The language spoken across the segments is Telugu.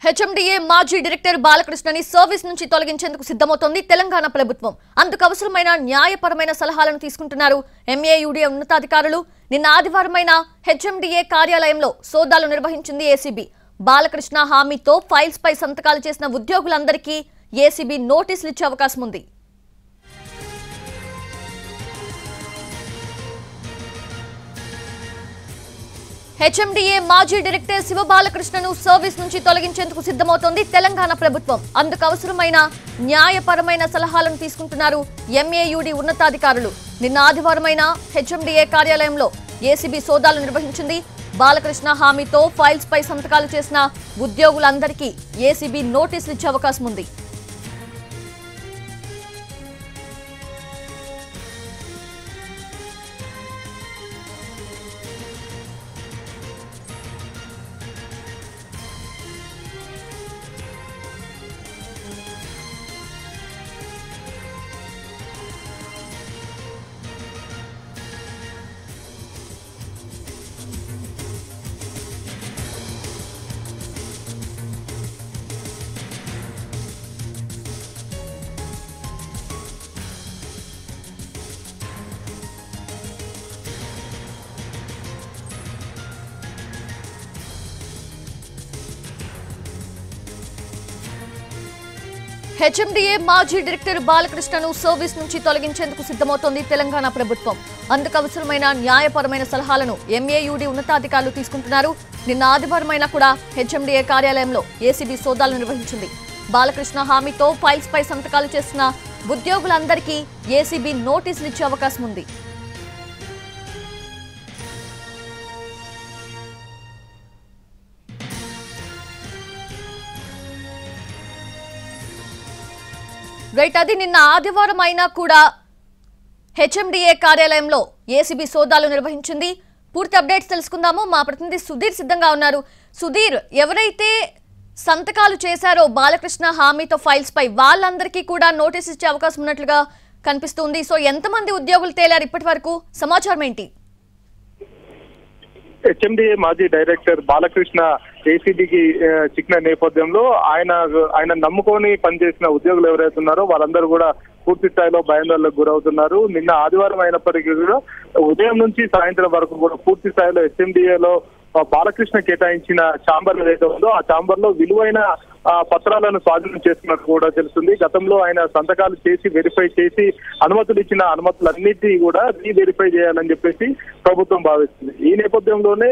హెచ్ఎండిఏ మాజీ డైరెక్టర్ బాలకృష్ణని సర్వీస్ నుంచి తొలగించేందుకు సిద్ధమవుతోంది తెలంగాణ ప్రభుత్వం. అందుకు అవసరమైన న్యాయపరమైన సలహాలను తీసుకుంటున్నారు ఎంఏయుడి ఉన్నతాధికారులు. నిన్న ఆదివారమైన హెచ్ఎండిఏ కార్యాలయంలో సోదాలు నిర్వహించింది ఏసీబీ. బాలకృష్ణ హామీతో ఫైల్స్ పై సంతకాలు చేసిన ఉద్యోగులందరికీ ఏసీబీ నోటీసులు ఇచ్చే అవకాశం ఉంది. హెచ్ఎండిఏ మాజీ డైరెక్టర్ శివ బాలకృష్ణను సర్వీస్ నుంచి తొలగించేందుకు సిద్ధమవుతోంది తెలంగాణ ప్రభుత్వం. అందుకు అవసరమైన న్యాయపరమైన సలహాలను తీసుకుంటున్నారు ఎంఏయుడి ఉన్నతాధికారులు. నిన్న ఆదివారమైన హెచ్ఎండిఏ కార్యాలయంలో ఏసీబీ సోదాలు నిర్వహించింది. బాలకృష్ణ హామీతో ఫైల్స్ పై సంతకాలు చేసిన ఉద్యోగులందరికీ ఏసీబీ నోటీసులు ఇచ్చే అవకాశం ఉంది. హెచ్ఎండిఏ మాజీ డైరెక్టర్ బాలకృష్ణను సర్వీస్ నుంచి తొలగించేందుకు సిద్ధమవుతోంది తెలంగాణ ప్రభుత్వం. అందుకు అవసరమైన న్యాయపరమైన సలహాలను ఎంఏయుడి ఉన్నతాధికారులు తీసుకుంటున్నారు. నిన్న ఆదివారమైన కూడా హెచ్ఎండిఏ కార్యాలయంలో ఏసీబీ సోదాలు నిర్వహించింది. బాలకృష్ణ హామీతో ఫైల్స్ పై సంతకాలు చేసిన ఉద్యోగులందరికీ ఏసీబీ నోటీసులు ఇచ్చే అవకాశం ఉంది. రైట్, అది నిన్న ఆదివారం అయినా కూడా హెచ్ఎండిఏ కార్యాలయంలో ఏసీబీ సోదాలు నిర్వహించింది. పూర్తి అప్డేట్స్ తెలుసుకుందాము. మా ప్రతినిధి సుధీర్ సిద్ధంగా ఉన్నారు. సుధీర్, ఎవరైతే సంతకాలు చేశారో బాలకృష్ణ హామీతో ఫైల్స్ పై వాళ్ళందరికీ కూడా నోటీస్ ఇచ్చే అవకాశం ఉన్నట్లుగా కనిపిస్తుంది. సో ఎంతమంది ఉద్యోగులు తేలారు ఇప్పటి వరకు? సమాచారం ఏంటి? హెచ్ఎండిఏ మాజీ డైరెక్టర్ బాలకృష్ణ ఏసీబీకి చిక్కిన నేపథ్యంలో ఆయన నమ్ముకొని పనిచేసిన ఉద్యోగులు ఎవరైతే ఉన్నారో వాళ్ళందరూ కూడా పూర్తి స్థాయిలో భయాందోళనకు గురవుతున్నారు. నిన్న ఆదివారం అయినప్పటికీ కూడా ఉదయం నుంచి సాయంత్రం వరకు కూడా పూర్తి స్థాయిలో హెచ్ఎండిఏలో బాలకృష్ణ కేటాయించిన ఛాంబర్ ఏదైతే ఉందో ఆ ఛాంబర్ లో విలువైన పత్రాలను స్వాధీనం చేసుకున్నట్టు కూడా తెలుస్తుంది. గతంలో ఆయన సంతకాలు చేసి వెరిఫై చేసి అనుమతులు ఇచ్చిన అనుమతులన్నిటినీ కూడా రీవెరిఫై చేయాలని చెప్పేసి ప్రభుత్వం భావిస్తుంది. ఈ నేపథ్యంలోనే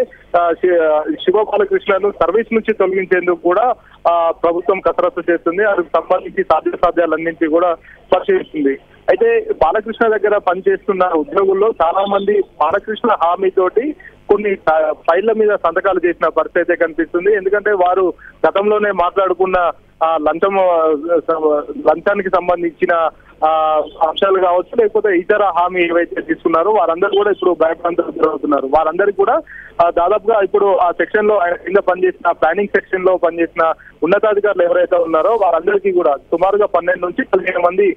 శివ బాలకృష్ణను సర్వీస్ నుంచి తొలగించేందుకు కూడా ప్రభుత్వం కసరత్తు చేస్తుంది. అందుకు సంబంధించి సాధ్యాసాధ్యాలన్నింటినీ కూడా పరిశీలిస్తుంది. అయితే బాలకృష్ణ దగ్గర పనిచేస్తున్న ఉద్యోగుల్లో చాలా మంది బాలకృష్ణ హామీతోటి కొన్ని ఫైళ్ల మీద సంతకాలు చేసిన పరిస్థితి అయితే కనిపిస్తుంది. ఎందుకంటే వారు గతంలోనే మాట్లాడుకున్న లంచానికి సంబంధించిన అంశాలు కావచ్చు, లేకపోతే ఇతర హామీ ఏవైతే తీసుకున్నారో వారందరూ కూడా ఇప్పుడు భయప్రాంతాలకు గురవుతున్నారు. వారందరికీ కూడా దాదాపుగా ఇప్పుడు ఆ సెక్షన్ లో కింద పనిచేసిన ప్లానింగ్ సెక్షన్ లో పనిచేసిన ఉన్నతాధికారులు ఎవరైతే ఉన్నారో వారందరికీ కూడా సుమారుగా 12 నుంచి 15 మంది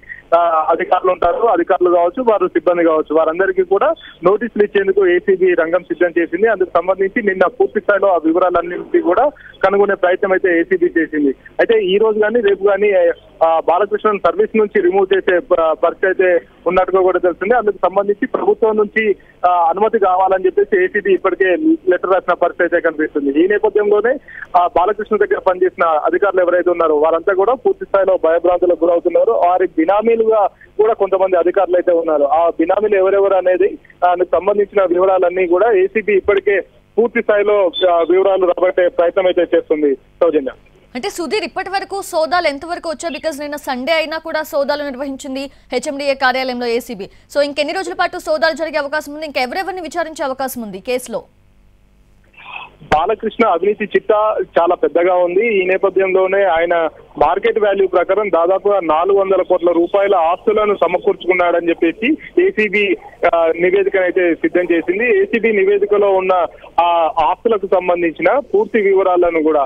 అధికారులు ఉంటారు. అధికారులు కావచ్చు, వారు సిబ్బంది కావచ్చు, వారందరికీ కూడా నోటీసులు ఇచ్చేందుకు ఏసీబీ రంగం సిద్ధం చేసింది. అందుకు సంబంధించి నిన్న పూర్తి స్థాయిలో ఆ వివరాలన్నింటినీ కూడా కనుగొనే ప్రయత్నం అయితే ఏసీబీ చేసింది. అయితే ఈ రోజు కానీ రేపు కానీ బాలకృష్ణ సర్వీస్ నుంచి రిమూవ్ చేసే పరిస్థితి అయితే ఉన్నట్టుగా కూడా తెలుస్తుంది. అందుకు సంబంధించి ప్రభుత్వం నుంచి అనుమతి కావాలని చెప్పేసి ఏసీబీ ఇప్పటికే లెటర్ రాసిన పరిస్థితి అయితే కనిపిస్తుంది. ఈ నేపథ్యంలోనే బాలకృష్ణ దగ్గర పనిచేసిన అధికారులు ఎవరైతే ఉన్నారో వారంతా కూడా పూర్తి స్థాయిలో భయభ్రాంతులకు గురవుతున్నారు. వారి బినామీలుగా కూడా కొంతమంది అధికారులు అయితే ఉన్నారు. ఆ బినామీలు ఎవరెవరు అనేది దానికి సంబంధించిన వివరాలన్నీ కూడా ఏసీబీ ఇప్పటికే పూర్తి స్థాయిలో వివరాలు రాబట్టే ప్రయత్నం అయితే చేస్తుంది. సౌజన్య, అంటే సుధీర్, ఇప్పటి వరకు సోదాలు ఎంతవరకు వచ్చాయి? బికాజ్ నిన్న సండే అయినా కూడా సోదాలు నిర్వహించింది హెచ్ఎండిఏ కార్యాలయంలో ఏసీబీ. సో ఇంకెన్ని రోజుల పాటు సోదాలు జరిగే అవకాశం ఉంది? ఇంకెవరెవరిని విచారించే అవకాశం ఉంది కేసులో? బాలకృష్ణ అవినీతి చిట్టా చాలా పెద్దగా ఉంది. ఈ నేపథ్యంలోనే ఆయన మార్కెట్ వాల్యూ ప్రకారం దాదాపుగా 400 కోట్ల రూపాయల ఆస్తులను సమకూర్చుకున్నాడని చెప్పేసి ఏసీబీ నివేదికను అయితే సిద్ధం చేసింది. ఏసీబీ నివేదికలో ఉన్న ఆ ఆస్తులకు సంబంధించిన పూర్తి వివరాలను కూడా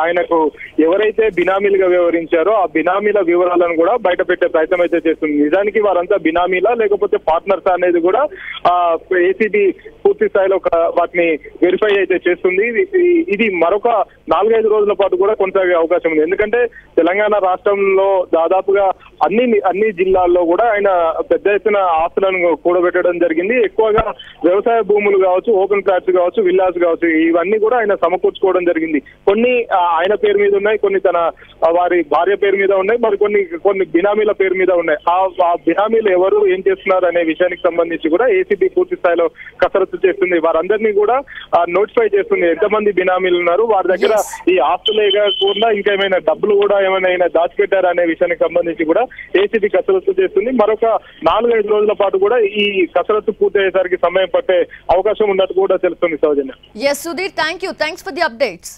ఆయనకు ఎవరైతే బినామీలుగా వ్యవహరించారో ఆ బినామీల వివరాలను కూడా బయట పెట్టే ప్రయత్నం అయితే చేస్తుంది. నిజానికి వారంతా బినామీలా లేకపోతే పార్ట్నర్స్ అనేది కూడా ఏసీబీ పూర్తి స్థాయిలో వాటిని వెరిఫై అయితే చేస్తుంది. ఉంది. ఇది మరొక 4-5 రోజుల పాటు కూడా కొనసాగే అవకాశం ఉంది. ఎందుకంటే తెలంగాణ రాష్ట్రంలో దాదాపుగా అన్ని జిల్లాల్లో కూడా ఆయన పెద్ద ఎత్తున ఆస్తులను కూడబెట్టడం జరిగింది. ఎక్కువగా వ్యవసాయ భూములు కావచ్చు, ఓపెన్ ఫ్లాట్స్ కావచ్చు, విల్లాస్ కావచ్చు, ఇవన్నీ కూడా ఆయన సమకూర్చుకోవడం జరిగింది. కొన్ని ఆయన పేరు మీద ఉన్నాయి, కొన్ని తన వారి భార్య పేరు మీద ఉన్నాయి, మరి కొన్ని బినామీల పేరు మీద ఉన్నాయి. ఆ బినామీలు ఎవరు ఏం చేస్తున్నారు అనే విషయానికి సంబంధించి కూడా ఏసీబీ పూర్తి స్థాయిలో కసరత్తు చేస్తుంది. వారందరినీ కూడా నోటిఫై చేస్తుంది ఎంతమంది బినామీలు ఉన్నారు, వారి దగ్గర ఈ ఆస్తులే కాకుండా ఇంకేమైనా డబ్బులు కూడా ఏమైనా దాచిపెట్టారు అనే విషయానికి సంబంధించి కూడా ఏసీబీ కసరత్తు చేస్తుంది. మరొక 4-5 రోజుల పాటు కూడా ఈ కసరత్తు పూర్తయ్యేసరికి సమయం పట్టే అవకాశం ఉన్నట్టు కూడా తెలుస్తుంది. సౌజన్య. Yes, Sudhir, thanks for the updates.